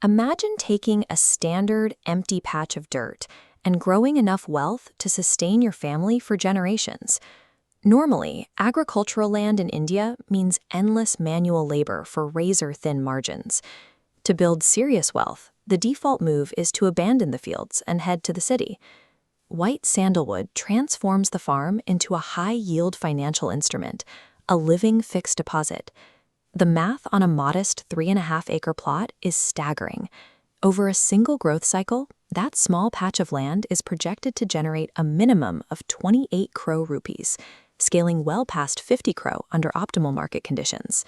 Imagine taking a standard, empty patch of dirt and growing enough wealth to sustain your family for generations. Normally, agricultural land in India means endless manual labor for razor-thin margins. To build serious wealth, the default move is to abandon the fields and head to the city. White sandalwood transforms the farm into a high-yield financial instrument, a living fixed deposit. The math on a modest 3.5-acre plot is staggering. Over a single growth cycle, that small patch of land is projected to generate a minimum of 28 crore rupees, scaling well past 50 crore under optimal market conditions.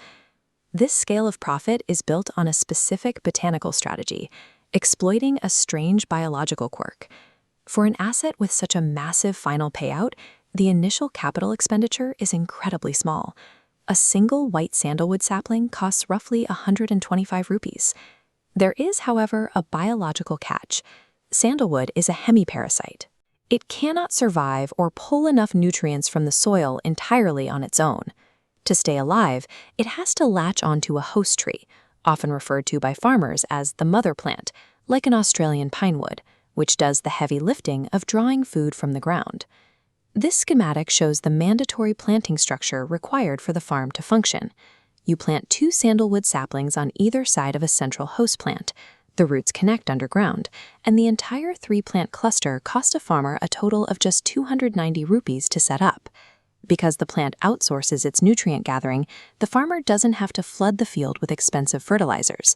This scale of profit is built on a specific botanical strategy, exploiting a strange biological quirk. For an asset with such a massive final payout, the initial capital expenditure is incredibly small. A single white sandalwood sapling costs roughly 125 rupees. There is, however, a biological catch. Sandalwood is a hemiparasite. It cannot survive or pull enough nutrients from the soil entirely on its own. To stay alive, it has to latch onto a host tree, often referred to by farmers as the mother plant, like an Australian pinewood, which does the heavy lifting of drawing food from the ground. This schematic shows the mandatory planting structure required for the farm to function. You plant 2 sandalwood saplings on either side of a central host plant. The roots connect underground, and the entire 3-plant cluster costs a farmer a total of just 290 rupees to set up. Because the plant outsources its nutrient gathering, the farmer doesn't have to flood the field with expensive fertilizers.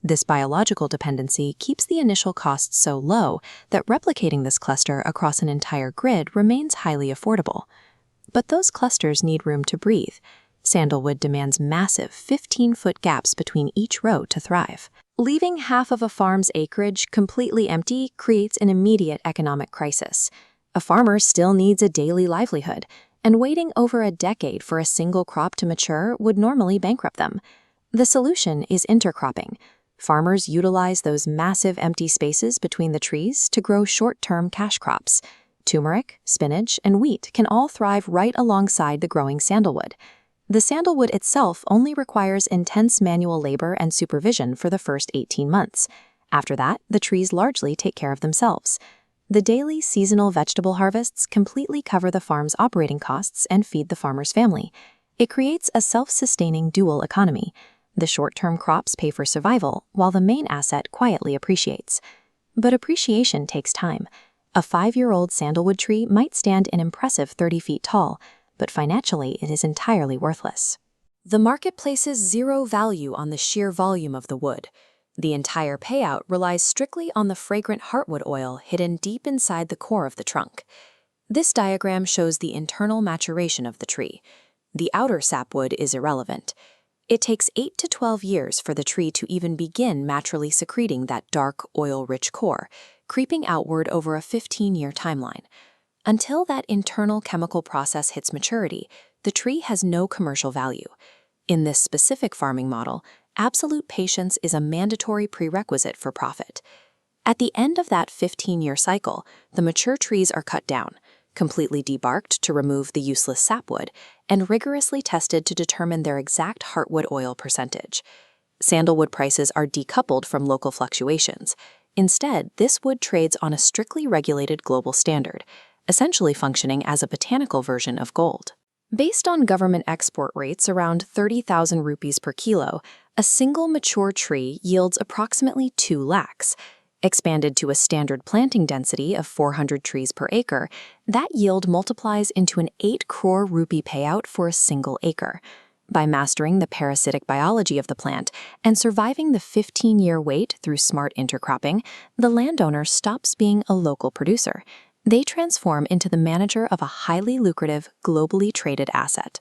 This biological dependency keeps the initial costs so low that replicating this cluster across an entire grid remains highly affordable. But those clusters need room to breathe. Sandalwood demands massive 15-foot gaps between each row to thrive. Leaving half of a farm's acreage completely empty creates an immediate economic crisis. A farmer still needs a daily livelihood, and waiting over a decade for a single crop to mature would normally bankrupt them. The solution is intercropping. Farmers utilize those massive empty spaces between the trees to grow short-term cash crops. Turmeric, spinach, and wheat can all thrive right alongside the growing sandalwood. The sandalwood itself only requires intense manual labor and supervision for the first 18 months. After that, the trees largely take care of themselves. The daily seasonal vegetable harvests completely cover the farm's operating costs and feed the farmer's family. It creates a self-sustaining dual economy. The short-term crops pay for survival, while the main asset quietly appreciates. But appreciation takes time. A 5-year-old sandalwood tree might stand an impressive 30 feet tall, but financially it is entirely worthless. The market places zero value on the sheer volume of the wood. The entire payout relies strictly on the fragrant heartwood oil hidden deep inside the core of the trunk. This diagram shows the internal maturation of the tree. The outer sapwood is irrelevant. It takes 8 to 12 years for the tree to even begin naturally secreting that dark, oil-rich core, creeping outward over a 15-year timeline. Until that internal chemical process hits maturity, the tree has no commercial value. In this specific farming model, absolute patience is a mandatory prerequisite for profit. At the end of that 15-year cycle, the mature trees are cut down, completely debarked to remove the useless sapwood, and rigorously tested to determine their exact heartwood oil percentage. Sandalwood prices are decoupled from local fluctuations. Instead, this wood trades on a strictly regulated global standard, essentially functioning as a botanical version of gold. Based on government export rates around 30,000 rupees per kilo, a single mature tree yields approximately 2 lakhs. Expanded to a standard planting density of 400 trees per acre, that yield multiplies into an 8 crore rupee payout for a single acre. By mastering the parasitic biology of the plant and surviving the 15-year wait through smart intercropping, the landowner stops being a local producer. They transform into the manager of a highly lucrative, globally traded asset.